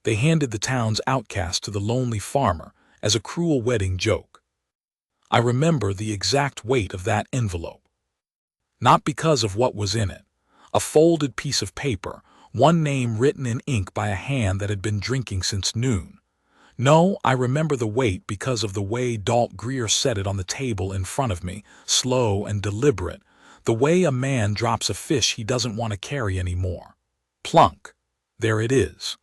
They handed the town's outcast to the lonely farmer as a cruel wedding joke. I remember the exact weight of that envelope. Not because of what was in it. A folded piece of paper, one name written in ink by a hand that had been drinking since noon. No, I remember the weight because of the way Dalt Greer set it on the table in front of me, slow and deliberate, the way a man drops a fish he doesn't want to carry anymore. Plunk. There it is.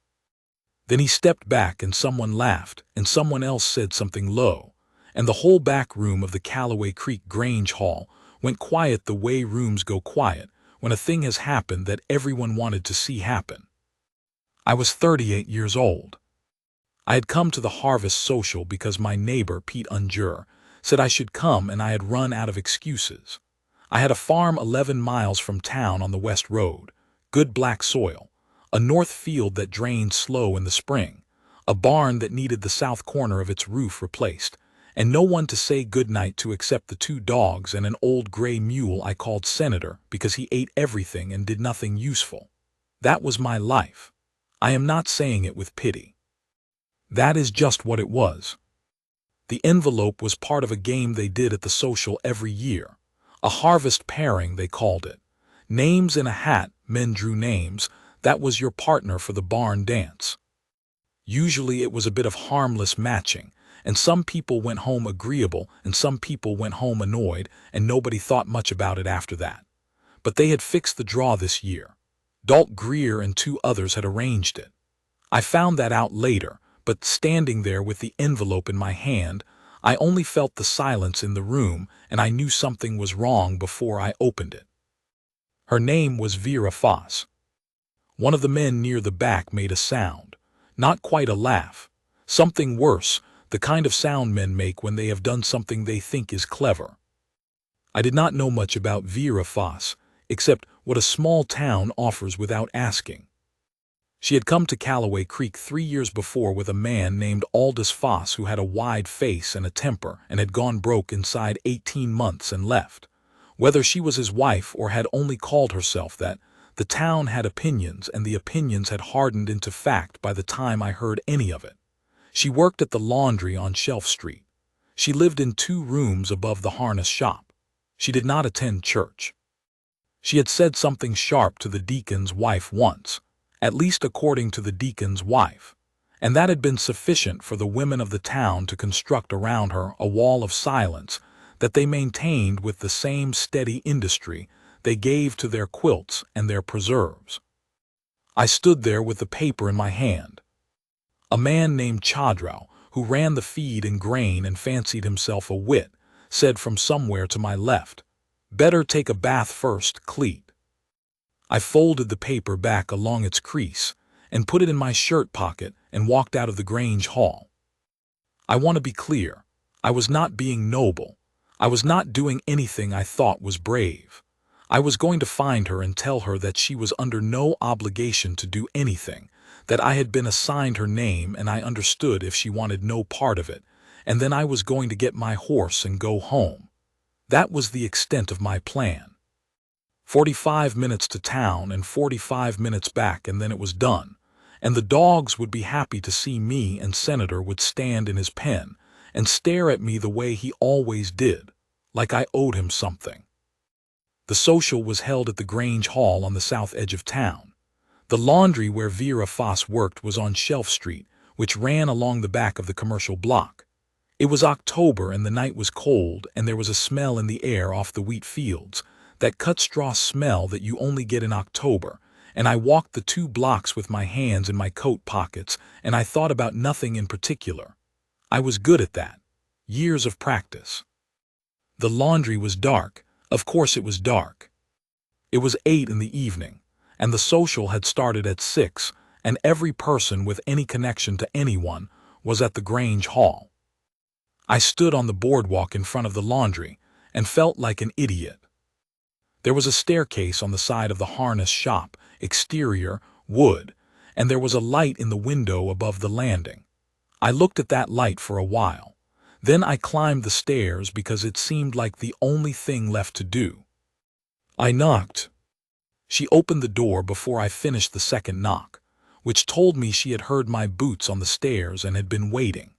Then he stepped back and someone laughed, and someone else said something low, and the whole back room of the Callaway Creek Grange Hall went quiet the way rooms go quiet when a thing has happened that everyone wanted to see happen. I was 38 years old. I had come to the harvest social because my neighbor, Pete Unjur, said I should come, and I had run out of excuses. I had a farm 11 miles from town on the West Road, good black soil, a north field that drained slow in the spring, a barn that needed the south corner of its roof replaced, and no one to say goodnight to except the 2 dogs and an old gray mule I called Senator because he ate everything and did nothing useful. That was my life. I am not saying it with pity. That is just what it was. The envelope was part of a game they did at the social every year. A harvest pairing, they called it. Names in a hat, men drew names. That was your partner for the barn dance. Usually it was a bit of harmless matching, and some people went home agreeable and some people went home annoyed, and nobody thought much about it after that. But they had fixed the draw this year. Dalt Greer and 2 others had arranged it. I found that out later, but standing there with the envelope in my hand, I only felt the silence in the room, and I knew something was wrong before I opened it. Her name was Vera Foss. One of the men near the back made a sound, not quite a laugh, something worse, the kind of sound men make when they have done something they think is clever. I did not know much about Vera Foss, except what a small town offers without asking. She had come to Callaway Creek 3 years before with a man named Aldous Foss who had a wide face and a temper and had gone broke inside 18 months and left. Whether she was his wife or had only called herself that, the town had opinions, and the opinions had hardened into fact by the time I heard any of it. She worked at the laundry on Shelf Street. She lived in 2 rooms above the harness shop. She did not attend church. She had said something sharp to the deacon's wife once, at least according to the deacon's wife, and that had been sufficient for the women of the town to construct around her a wall of silence that they maintained with the same steady industry they gave to their quilts and their preserves. I stood there with the paper in my hand. A man named Chadrao, who ran the feed and grain and fancied himself a wit, said from somewhere to my left, "Better take a bath first, Cleet." I folded the paper back along its crease and put it in my shirt pocket and walked out of the Grange Hall. I want to be clear. I was not being noble. I was not doing anything I thought was brave. I was going to find her and tell her that she was under no obligation to do anything, that I had been assigned her name and I understood if she wanted no part of it, and then I was going to get my horse and go home. That was the extent of my plan. 45 minutes to town and 45 minutes back, and then it was done, and the dogs would be happy to see me, and Senator would stand in his pen and stare at me the way he always did, like I owed him something. The social was held at the Grange Hall on the south edge of town. The laundry where Vera Foss worked was on Shelf Street, which ran along the back of the commercial block. It was October and the night was cold, and there was a smell in the air off the wheat fields, that cut straw smell that you only get in October, and I walked the 2 blocks with my hands in my coat pockets, and I thought about nothing in particular. I was good at that. Years of practice. The laundry was dark. Of course it was dark. It was 8 in the evening, and the social had started at 6, and every person with any connection to anyone was at the Grange Hall. I stood on the boardwalk in front of the laundry and felt like an idiot. There was a staircase on the side of the harness shop, exterior, wood, and there was a light in the window above the landing. I looked at that light for a while. Then I climbed the stairs because it seemed like the only thing left to do. I knocked. She opened the door before I finished the second knock. which told me she had heard my boots on the stairs and had been waiting.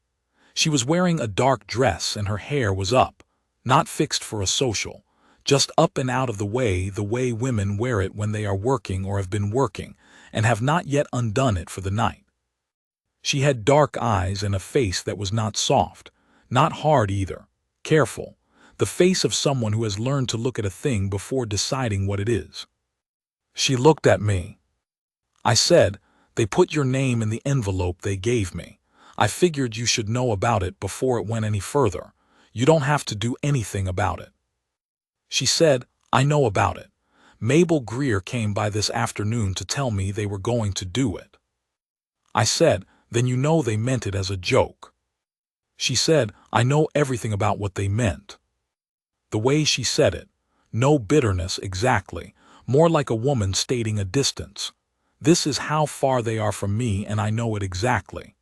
She was wearing a dark dress and her hair was up, not fixed for a social, just up and out of the way women wear it when they are working or have been working and have not yet undone it for the night. She had dark eyes and a face that was not soft, not hard either, careful, the face of someone who has learned to look at a thing before deciding what it is. She looked at me. I said, "They put your name in the envelope they gave me. I figured you should know about it before it went any further. You don't have to do anything about it." She said, "I know about it. Mabel Greer came by this afternoon to tell me they were going to do it." I said, "Then you know they meant it as a joke." She said, "I know everything about what they meant." The way she said it, no bitterness exactly, more like a woman stating a distance. "This is how far they are from me and I know it exactly."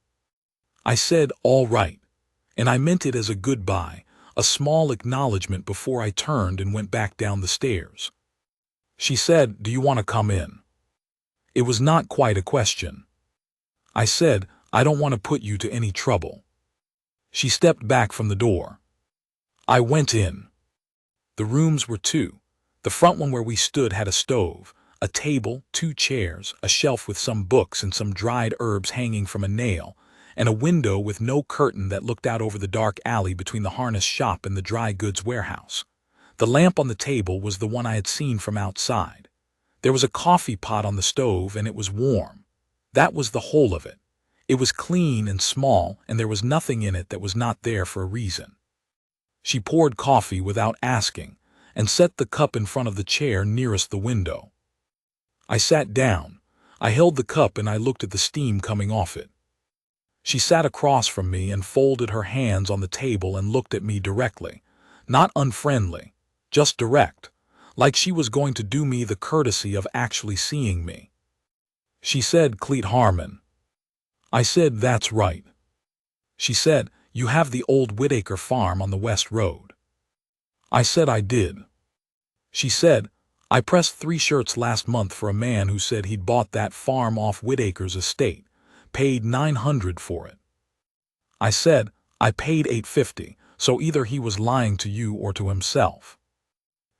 I said, "All right," and I meant it as a goodbye, a small acknowledgement before I turned and went back down the stairs. She said, "Do you want to come in?" It was not quite a question. I said, "I don't want to put you to any trouble." She stepped back from the door. I went in. The rooms were two. The front one where we stood had a stove, a table, 2 chairs, a shelf with some books and some dried herbs hanging from a nail, and a window with no curtain that looked out over the dark alley between the harness shop and the dry goods warehouse. The lamp on the table was the one I had seen from outside. There was a coffee pot on the stove and it was warm. That was the whole of it. It was clean and small and there was nothing in it that was not there for a reason. She poured coffee without asking and set the cup in front of the chair nearest the window. I sat down. I held the cup and I looked at the steam coming off it. She sat across from me and folded her hands on the table and looked at me directly, not unfriendly, just direct, like she was going to do me the courtesy of actually seeing me. She said, "Cleet Harmon." I said, "That's right." She said, "You have the old Whitaker farm on the West Road." I said I did. She said, "I pressed 3 shirts last month for a man who said he'd bought that farm off Whitaker's estate, paid $900 for it." I said, "I paid $850, so either he was lying to you or to himself."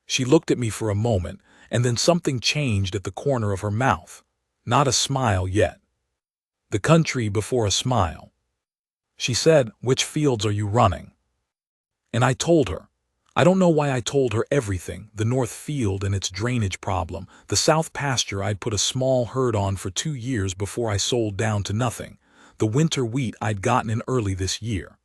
She looked at me for a moment, and then something changed at the corner of her mouth. Not a smile yet. The country before a smile. She said, "Which fields are you running?" And I told her. I don't know why I told her everything, the north field and its drainage problem, the south pasture I'd put a small herd on for 2 years before I sold down to nothing, the winter wheat I'd gotten in early this year.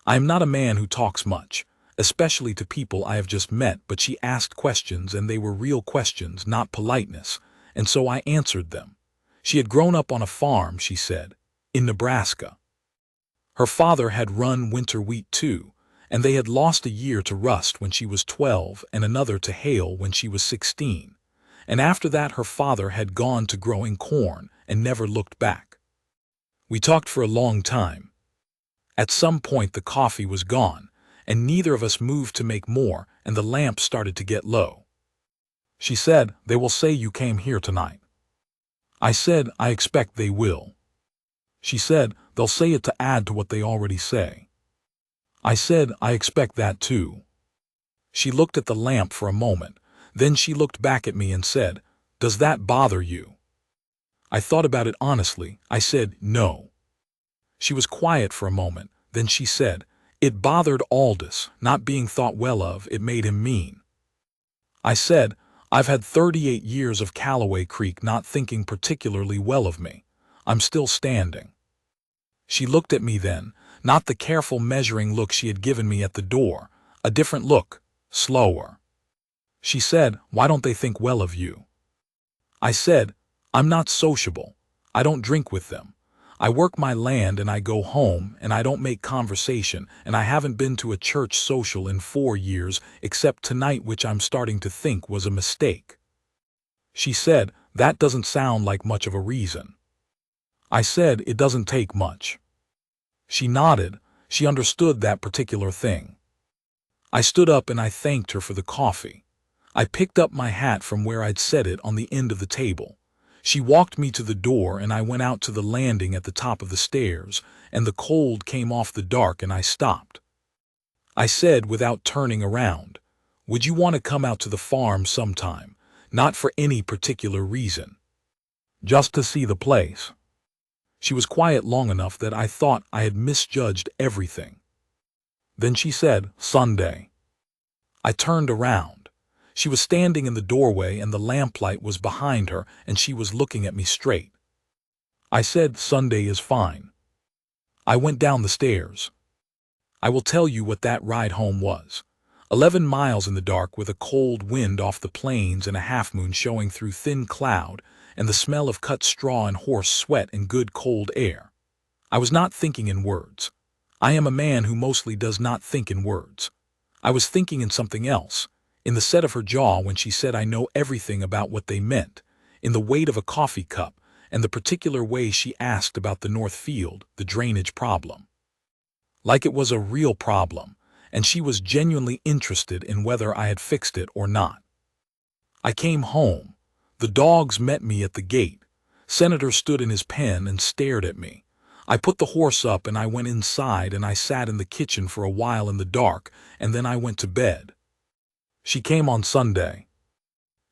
I am not a man who talks much, especially to people I have just met, but she asked questions and they were real questions, not politeness, and so I answered them. She had grown up on a farm, she said, in Nebraska. Her father had run winter wheat too, and they had lost a year to rust when she was 12 and another to hail when she was 16. And after that her father had gone to growing corn and never looked back. We talked for a long time. At some point the coffee was gone, and neither of us moved to make more, and the lamp started to get low. She said, "They will say you came here tonight." I said, "I expect they will." She said, "They'll say it to add to what they already say." I said, "I expect that too." She looked at the lamp for a moment, then she looked back at me and said, "Does that bother you?" I thought about it honestly. I said, "No." She was quiet for a moment, then she said, "It bothered Aldous, not being thought well of, it made him mean." I said, "I've had 38 years of Callaway Creek not thinking particularly well of me. I'm still standing." She looked at me then, not the careful measuring look she had given me at the door, a different look, slower. She said, "Why don't they think well of you?" I said, "I'm not sociable. I don't drink with them. I work my land and I go home and I don't make conversation, and I haven't been to a church social in 4 years except tonight, which I'm starting to think was a mistake." She said, "That doesn't sound like much of a reason." I said, "It doesn't take much." She nodded. She understood that particular thing. I stood up and I thanked her for the coffee. I picked up my hat from where I'd set it on the end of the table. She walked me to the door and I went out to the landing at the top of the stairs, and the cold came off the dark and I stopped. I said without turning around, "Would you want to come out to the farm sometime? Not for any particular reason. Just to see the place." She was quiet long enough that I thought I had misjudged everything. Then she said, "Sunday." I turned around. She was standing in the doorway and the lamplight was behind her and she was looking at me straight. I said, "Sunday is fine." I went down the stairs. I will tell you what that ride home was. 11 miles in the dark with a cold wind off the plains and a half-moon showing through thin cloud and the smell of cut straw and horse sweat and good cold air. I was not thinking in words. I am a man who mostly does not think in words. I was thinking in something else, in the set of her jaw when she said I know everything about what they meant, in the weight of a coffee cup, and the particular way she asked about the North Field, the drainage problem. Like it was a real problem, and she was genuinely interested in whether I had fixed it or not. I came home. The dogs met me at the gate. Senator stood in his pen and stared at me. I put the horse up and I went inside and I sat in the kitchen for a while in the dark, and then I went to bed. She came on Sunday.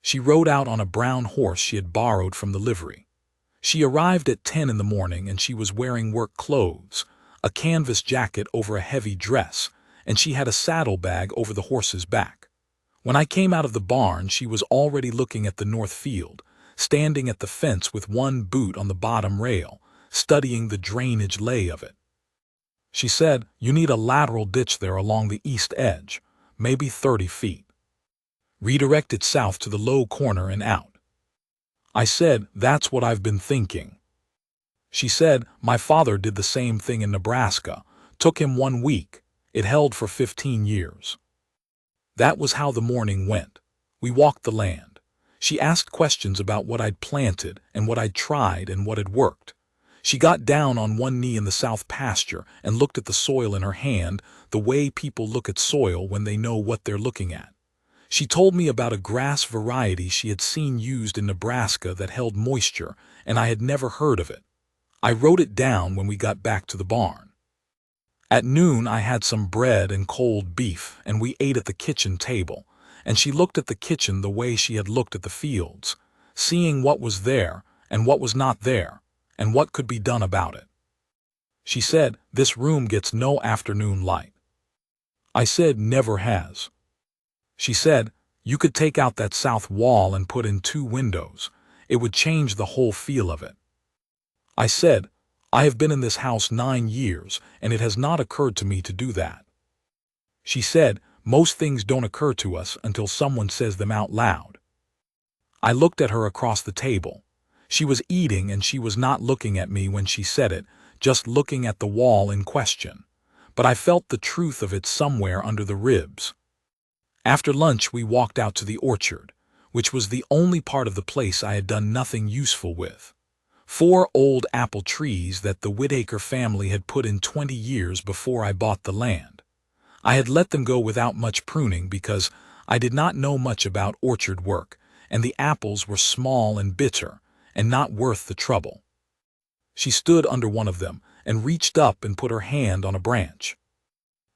She rode out on a brown horse she had borrowed from the livery. She arrived at 10 in the morning and she was wearing work clothes, a canvas jacket over a heavy dress, and she had a saddlebag over the horse's back. When I came out of the barn, she was already looking at the North Field, standing at the fence with one boot on the bottom rail, studying the drainage lay of it. She said, "You need a lateral ditch there along the east edge, maybe 30 feet. Redirect it south to the low corner and out." I said, "That's what I've been thinking." She said, "My father did the same thing in Nebraska. Took him 1 week. It held for 15 years. That was how the morning went. We walked the land. She asked questions about what I'd planted and what I'd tried and what had worked. She got down on one knee in the south pasture and looked at the soil in her hand, the way people look at soil when they know what they're looking at. She told me about a grass variety she had seen used in Nebraska that held moisture, and I had never heard of it. I wrote it down when we got back to the barn. At noon I had some bread and cold beef, and we ate at the kitchen table, and she looked at the kitchen the way she had looked at the fields, seeing what was there and what was not there, and what could be done about it. She said, "This room gets no afternoon light." I said, "Never has." She said, "You could take out that south wall and put in 2 windows. It would change the whole feel of it." I said, "I have been in this house 9 years, and it has not occurred to me to do that." She said, "Most things don't occur to us until someone says them out loud." I looked at her across the table. She was eating and she was not looking at me when she said it, just looking at the wall in question. But I felt the truth of it somewhere under the ribs. After lunch we walked out to the orchard, which was the only part of the place I had done nothing useful with. 4 old apple trees that the Whitaker family had put in 20 years before I bought the land. I had let them go without much pruning because I did not know much about orchard work, and the apples were small and bitter, and not worth the trouble. She stood under one of them and reached up and put her hand on a branch.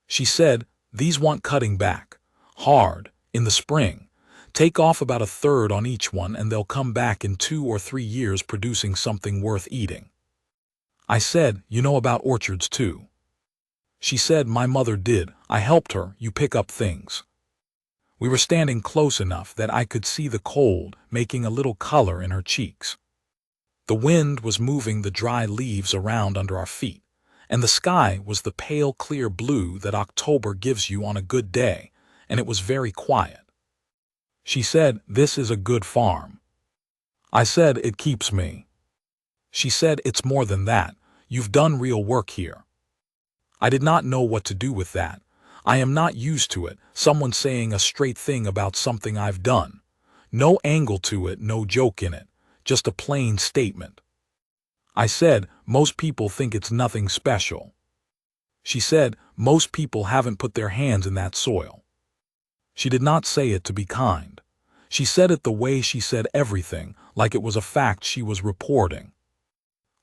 She said, "These want cutting back, hard, in the spring. Take off about 1/3 on each one and they'll come back in 2 or 3 years producing something worth eating." I said, "You know about orchards too." She said, "My mother did. I helped her. You pick up things." We were standing close enough that I could see the cold making a little color in her cheeks. The wind was moving the dry leaves around under our feet, and the sky was the pale clear blue that October gives you on a good day, and it was very quiet. She said, "This is a good farm." I said, "It keeps me." She said, "It's more than that. You've done real work here." I did not know what to do with that. I am not used to it, someone saying a straight thing about something I've done. No angle to it, no joke in it, just a plain statement. I said, "Most people think it's nothing special." She said, "Most people haven't put their hands in that soil." She did not say it to be kind. She said it the way she said everything, like it was a fact she was reporting.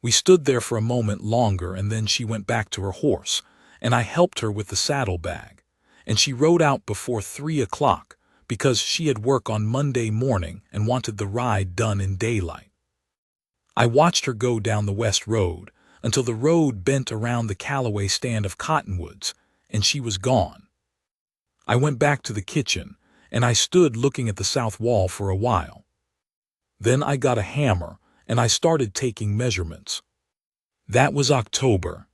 We stood there for a moment longer, and then she went back to her horse, and I helped her with the saddlebag, and she rode out before 3 o'clock because she had work on Monday morning and wanted the ride done in daylight. I watched her go down the west road until the road bent around the Callaway stand of cottonwoods, and she was gone. I went back to the kitchen, and I stood looking at the south wall for a while. Then I got a hammer, and I started taking measurements. That was October.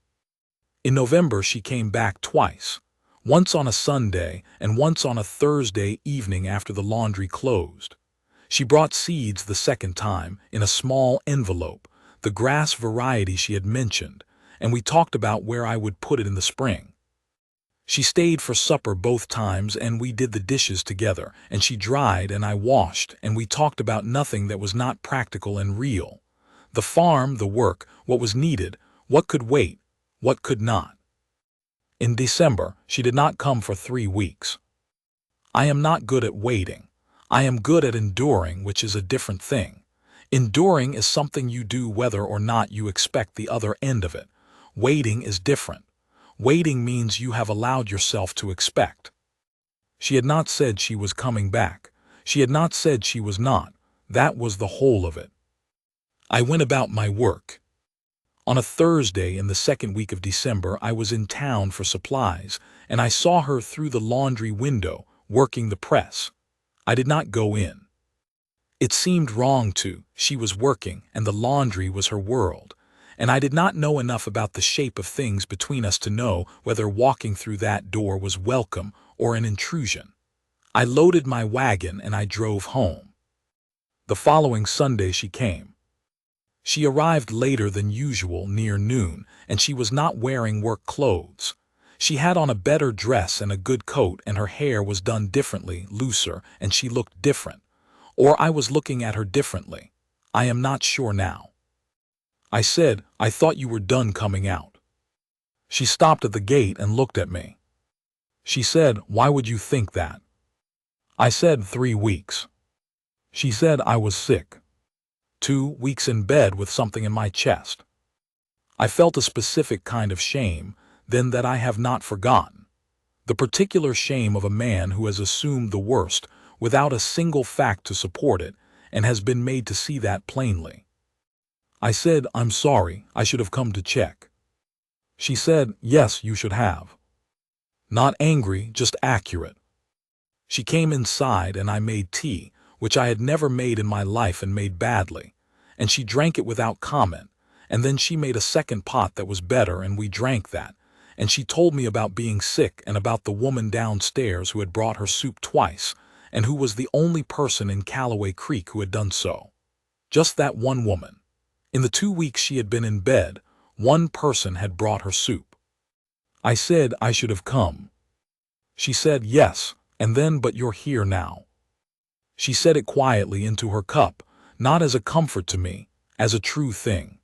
In November she came back twice, once on a Sunday and once on a Thursday evening after the laundry closed. She brought seeds the second time in a small envelope, the grass variety she had mentioned, and we talked about where I would put it in the spring. She stayed for supper both times, and we did the dishes together, and she dried and I washed, and we talked about nothing that was not practical and real. The farm, the work, what was needed, what could wait, what could not. In December, she did not come for 3 weeks. I am not good at waiting. I am good at enduring, which is a different thing. Enduring is something you do whether or not you expect the other end of it. Waiting is different. Waiting means you have allowed yourself to expect. She had not said she was coming back. She had not said she was not. That was the whole of it. I went about my work. On a Thursday in the second week of December, I was in town for supplies, and I saw her through the laundry window, working the press. I did not go in. It seemed wrong to. She was working, and the laundry was her world, and I did not know enough about the shape of things between us to know whether walking through that door was welcome or an intrusion. I loaded my wagon and I drove home. The following Sunday she came. She arrived later than usual, near noon, and she was not wearing work clothes. She had on a better dress and a good coat, and her hair was done differently, looser, and she looked different. Or I was looking at her differently. I am not sure now. I said, "I thought you were done coming out." She stopped at the gate and looked at me. She said, "Why would you think that?" I said, 3 weeks. She said I was sick. 2 weeks in bed with something in my chest. I felt a specific kind of shame, then, that I have not forgotten. The particular shame of a man who has assumed the worst without a single fact to support it, and has been made to see that plainly. I said, "I'm sorry, I should have come to check." She said, "Yes, you should have." Not angry, just accurate. She came inside and I made tea, which I had never made in my life and made badly, and she drank it without comment, and then she made a second pot that was better and we drank that, and she told me about being sick and about the woman downstairs who had brought her soup twice, and who was the only person in Callaway Creek who had done so. Just that one woman. In the 2 weeks she had been in bed, one person had brought her soup. I said I should have come. She said yes, and then, "But you're here now." She said it quietly into her cup, not as a comfort to me, as a true thing.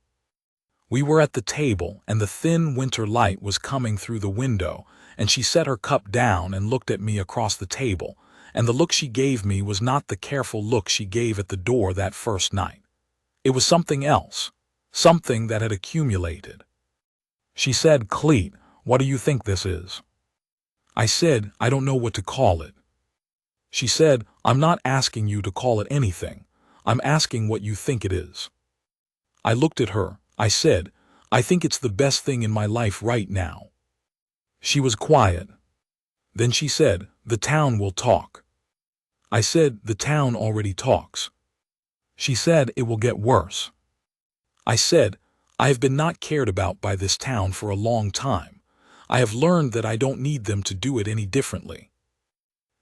We were at the table, and the thin winter light was coming through the window, and she set her cup down and looked at me across the table, and the look she gave me was not the careful look she gave at the door that first night. It was something else, something that had accumulated. She said, "Cleet, what do you think this is?" I said, "I don't know what to call it." She said, "I'm not asking you to call it anything. I'm asking what you think it is." I looked at her. I said, "I think it's the best thing in my life right now." She was quiet. Then she said, "The town will talk." I said, "The town already talks." She said, "It will get worse." I said, "I have been not cared about by this town for a long time. I have learned that I don't need them to do it any differently."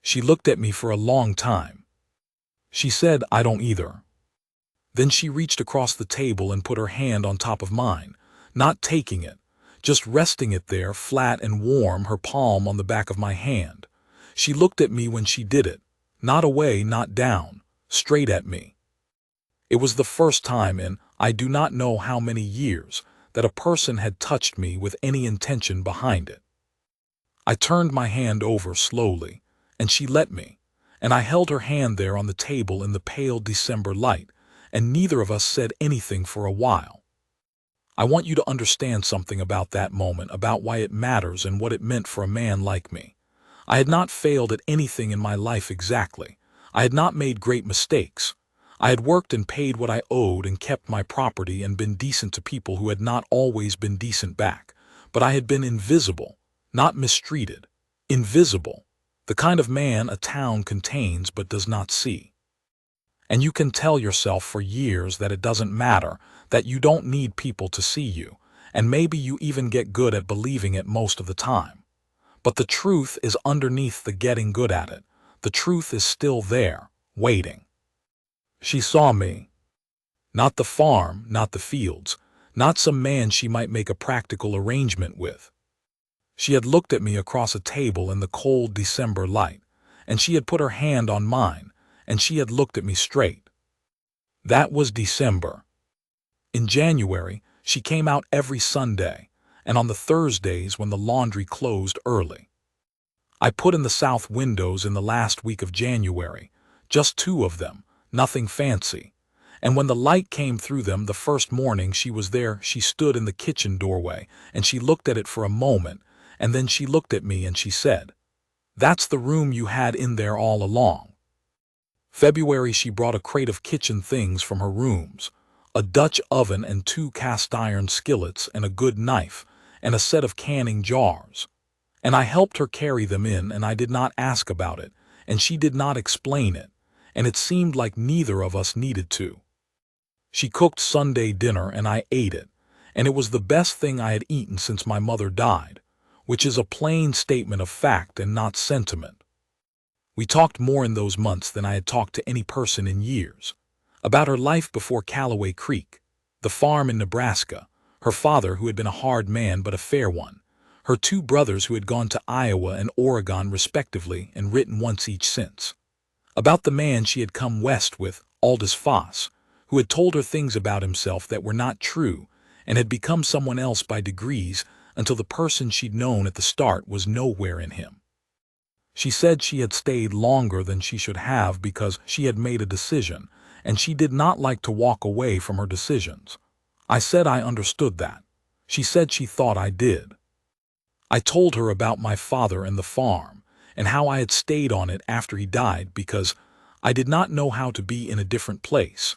She looked at me for a long time. She said, "I don't either." Then she reached across the table and put her hand on top of mine, not taking it, just resting it there flat and warm, her palm on the back of my hand. She looked at me when she did it, not away, not down, straight at me. It was the first time in, I do not know how many years, that a person had touched me with any intention behind it. I turned my hand over slowly, and she let me, and I held her hand there on the table in the pale December light, and neither of us said anything for a while. I want you to understand something about that moment, about why it matters and what it meant for a man like me. I had not failed at anything in my life exactly. I had not made great mistakes. I had worked and paid what I owed and kept my property and been decent to people who had not always been decent back. But I had been invisible, not mistreated. Invisible. The kind of man a town contains but does not see. And you can tell yourself for years that it doesn't matter, that you don't need people to see you, and maybe you even get good at believing it most of the time. But the truth is underneath the getting good at it. The truth is still there, waiting. She saw me. Not the farm, not the fields, not some man she might make a practical arrangement with. She had looked at me across a table in the cold December light, and she had put her hand on mine, and she had looked at me straight. That was December. In January, she came out every Sunday, and on the Thursdays when the laundry closed early. I put in the south windows in the last week of January, just 2 of them, nothing fancy. And when the light came through them the first morning she was there, she stood in the kitchen doorway, and she looked at it for a moment, and then she looked at me and she said, "That's the room you had in there all along." February she brought a crate of kitchen things from her rooms, a Dutch oven and 2 cast-iron skillets and a good knife, and a set of canning jars. And I helped her carry them in, and I did not ask about it, and she did not explain it, and it seemed like neither of us needed to. She cooked Sunday dinner and I ate it, and it was the best thing I had eaten since my mother died, which is a plain statement of fact and not sentiment. We talked more in those months than I had talked to any person in years. About her life before Callaway Creek, the farm in Nebraska, her father who had been a hard man but a fair one, her 2 brothers who had gone to Iowa and Oregon respectively and written once each since. About the man she had come west with, Aldous Foss, who had told her things about himself that were not true and had become someone else by degrees until the person she'd known at the start was nowhere in him. She said she had stayed longer than she should have because she had made a decision, and she did not like to walk away from her decisions. I said I understood that. She said she thought I did. I told her about my father and the farm, and how I had stayed on it after he died because I did not know how to be in a different place.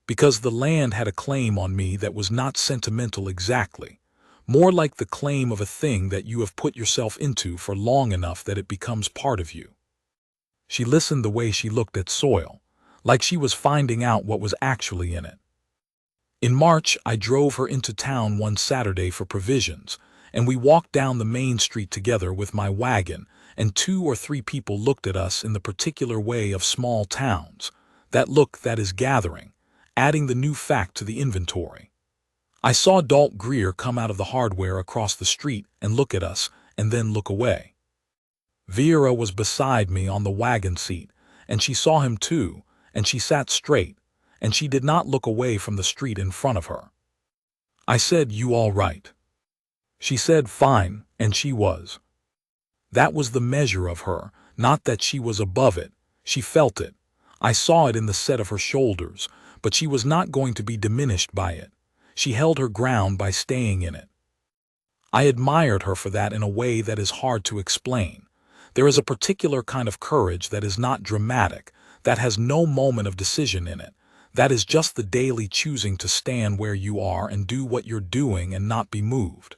Because the land had a claim on me that was not sentimental exactly, more like the claim of a thing that you have put yourself into for long enough that it becomes part of you. She listened the way she looked at soil, like she was finding out what was actually in it. In March, I drove her into town one Saturday for provisions, and we walked down the main street together with my wagon, and 2 or 3 people looked at us in the particular way of small towns, that look that is gathering, adding the new fact to the inventory. I saw Dalt Greer come out of the hardware across the street and look at us, and then look away. Vera was beside me on the wagon seat, and she saw him too, and she sat straight, and she did not look away from the street in front of her. I said, "You all right?" She said, "Fine," and she was. That was the measure of her, not that she was above it. She felt it. I saw it in the set of her shoulders, but she was not going to be diminished by it. She held her ground by staying in it. I admired her for that in a way that is hard to explain. There is a particular kind of courage that is not dramatic, that has no moment of decision in it, that is just the daily choosing to stand where you are and do what you're doing and not be moved.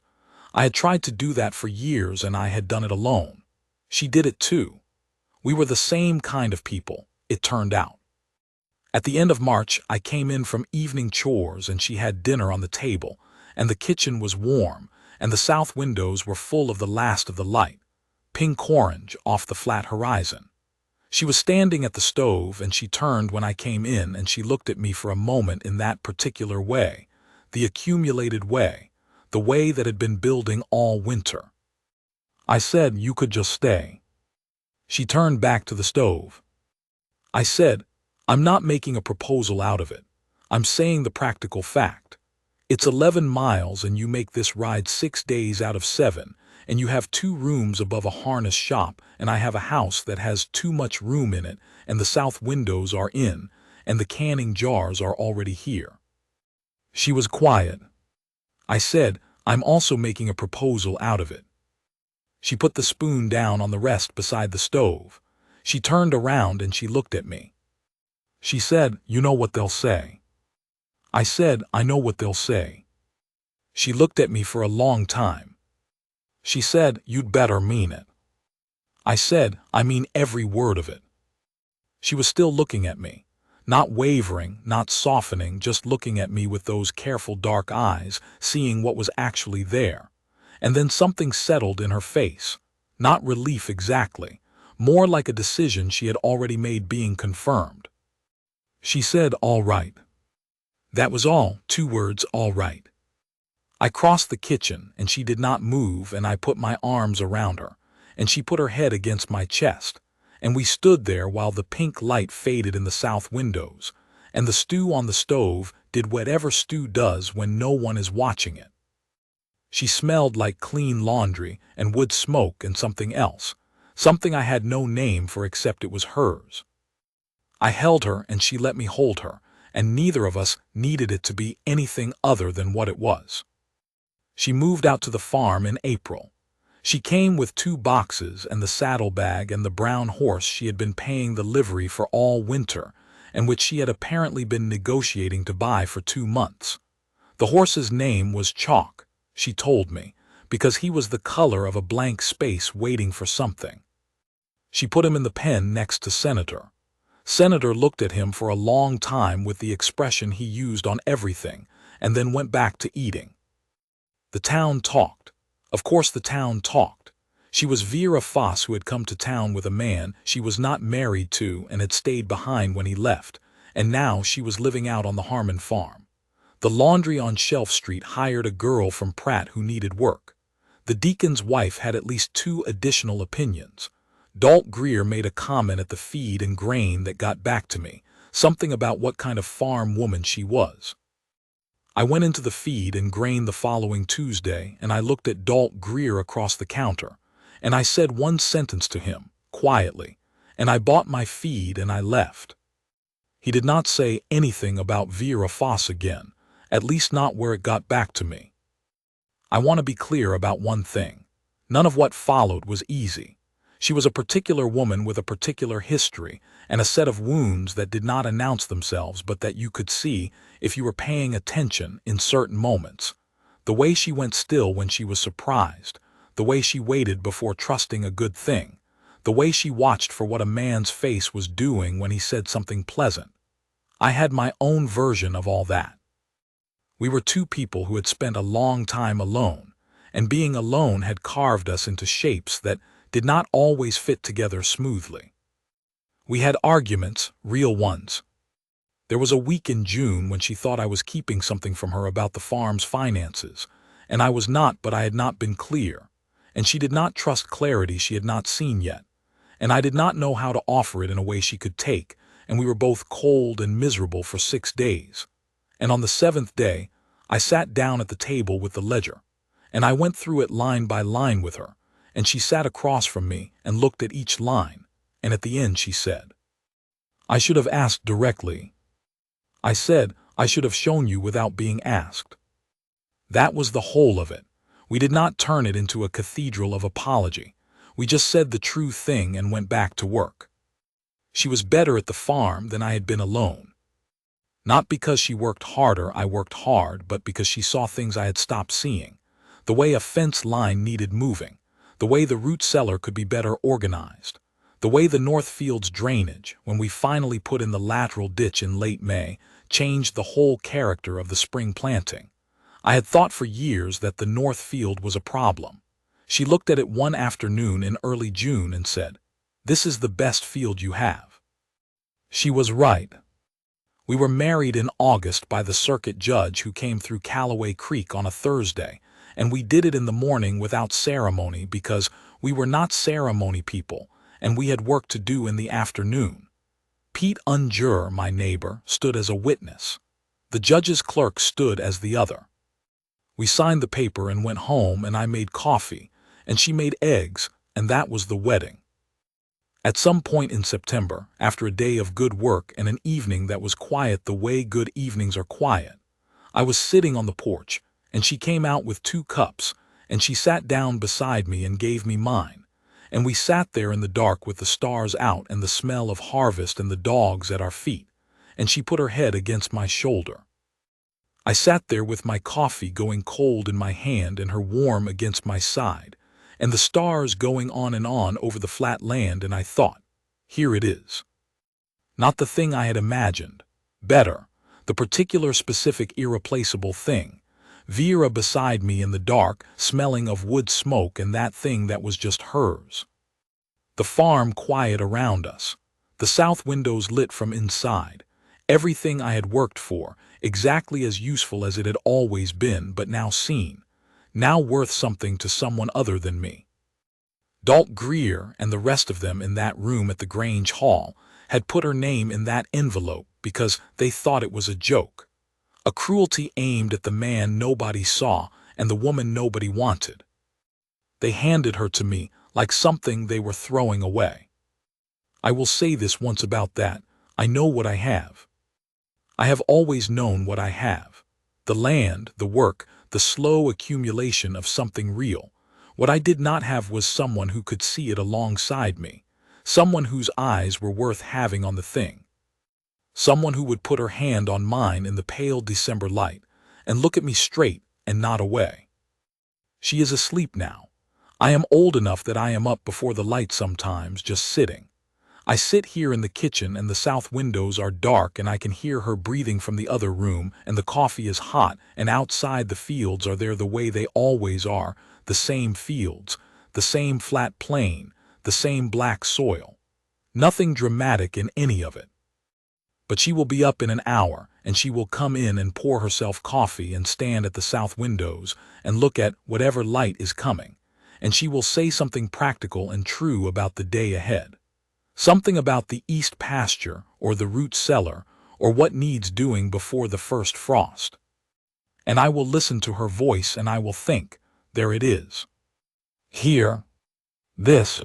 I had tried to do that for years and I had done it alone. She did it too. We were the same kind of people, it turned out. At the end of March, I came in from evening chores and she had dinner on the table, and the kitchen was warm, and the south windows were full of the last of the light, pink-orange off the flat horizon. She was standing at the stove and she turned when I came in and she looked at me for a moment in that particular way, the accumulated way, the way that had been building all winter. I said, "You could just stay." She turned back to the stove. I said, "I'm not making a proposal out of it. I'm saying the practical fact. It's 11 miles and you make this ride 6 days out of 7, and you have 2 rooms above a harness shop, and I have a house that has too much room in it, and the south windows are in, and the canning jars are already here." She was quiet. I said, "I'm also making a proposal out of it." She put the spoon down on the rest beside the stove. She turned around and she looked at me. She said, "You know what they'll say." I said, "I know what they'll say." She looked at me for a long time. She said, "You'd better mean it." I said, "I mean every word of it." She was still looking at me, not wavering, not softening, just looking at me with those careful dark eyes, seeing what was actually there. And then something settled in her face, not relief exactly, more like a decision she had already made being confirmed. She said, "All right." That was all, 2 words, "all right." I crossed the kitchen, and she did not move, and I put my arms around her, and she put her head against my chest, and we stood there while the pink light faded in the south windows, and the stew on the stove did whatever stew does when no one is watching it. She smelled like clean laundry and wood smoke and something else, something I had no name for except it was hers. I held her and she let me hold her, and neither of us needed it to be anything other than what it was. She moved out to the farm in April. She came with 2 boxes and the saddlebag and the brown horse she had been paying the livery for all winter, and which she had apparently been negotiating to buy for 2 months. The horse's name was Chalk, she told me, because he was the color of a blank space waiting for something. She put him in the pen next to Senator. Senator looked at him for a long time with the expression he used on everything, and then went back to eating. The town talked. Of course the town talked. She was Vera Foss, who had come to town with a man she was not married to and had stayed behind when he left, and now she was living out on the Harmon farm. The laundry on Shelf Street hired a girl from Pratt who needed work. The deacon's wife had at least 2 additional opinions. Dalt Greer made a comment at the feed and grain that got back to me, something about what kind of farm woman she was. I went into the feed and grain the following Tuesday, and I looked at Dalt Greer across the counter, and I said one sentence to him, quietly, and I bought my feed and I left. He did not say anything about Vera Foss again, at least not where it got back to me. I want to be clear about one thing. None of what followed was easy. She was a particular woman with a particular history and a set of wounds that did not announce themselves but that you could see if you were paying attention in certain moments. The way she went still when she was surprised, the way she waited before trusting a good thing, the way she watched for what a man's face was doing when he said something pleasant. I had my own version of all that. We were 2 people who had spent a long time alone, and being alone had carved us into shapes that did not always fit together smoothly. We had arguments, real ones. There was a week in June when she thought I was keeping something from her about the farm's finances, and I was not, but I had not been clear, and she did not trust clarity she had not seen yet, and I did not know how to offer it in a way she could take, and we were both cold and miserable for 6 days. And on the 7th day, I sat down at the table with the ledger, and I went through it line by line with her, and she sat across from me and looked at each line, and at the end she said, "I should have asked directly." I said, "I should have shown you without being asked." That was the whole of it. We did not turn it into a cathedral of apology. We just said the true thing and went back to work. She was better at the farm than I had been alone. Not because she worked harder, I worked hard, but because she saw things I had stopped seeing. The way a fence line needed moving, the way the root cellar could be better organized, the way the North Field's drainage, when we finally put in the lateral ditch in late May, changed the whole character of the spring planting. I had thought for years that the North Field was a problem. She looked at it one afternoon in early June and said, "This is the best field you have." She was right. We were married in August by the circuit judge who came through Callaway Creek on a Thursday, and we did it in the morning without ceremony because we were not ceremony people, and we had work to do in the afternoon. Pete Unger, my neighbor, stood as a witness. The judge's clerk stood as the other. We signed the paper and went home, and I made coffee, and she made eggs, and that was the wedding. At some point in September, after a day of good work and an evening that was quiet the way good evenings are quiet, I was sitting on the porch, and she came out with 2 cups, and she sat down beside me and gave me mine, and we sat there in the dark with the stars out and the smell of harvest and the dogs at our feet, and she put her head against my shoulder. I sat there with my coffee going cold in my hand and her warm against my side, and the stars going on and on over the flat land, and I thought, here it is. Not the thing I had imagined. Better, the particular specific irreplaceable thing. Vera beside me in the dark, smelling of wood smoke, and that thing that was just hers. The farm quiet around us. The south windows lit from inside. Everything I had worked for, exactly as useful as it had always been, but now seen. Now worth something to someone other than me. Dalt Greer and the rest of them in that room at the Grange Hall had put her name in that envelope because they thought it was a joke. A cruelty aimed at the man nobody saw and the woman nobody wanted. They handed her to me like something they were throwing away. I will say this once about that: I know what I have. I have always known what I have. The land, the work, the slow accumulation of something real. What I did not have was someone who could see it alongside me, someone whose eyes were worth having on the thing. Someone who would put her hand on mine in the pale December light and look at me straight and not away. She is asleep now. I am old enough that I am up before the light sometimes, just sitting. I sit here in the kitchen and the south windows are dark and I can hear her breathing from the other room, and the coffee is hot, and outside the fields are there the way they always are, the same fields, the same flat plain, the same black soil. Nothing dramatic in any of it. But she will be up in an hour, and she will come in and pour herself coffee and stand at the south windows and look at whatever light is coming, and she will say something practical and true about the day ahead. Something about the east pasture or the root cellar or what needs doing before the first frost. And I will listen to her voice and I will think, there it is. Here. This.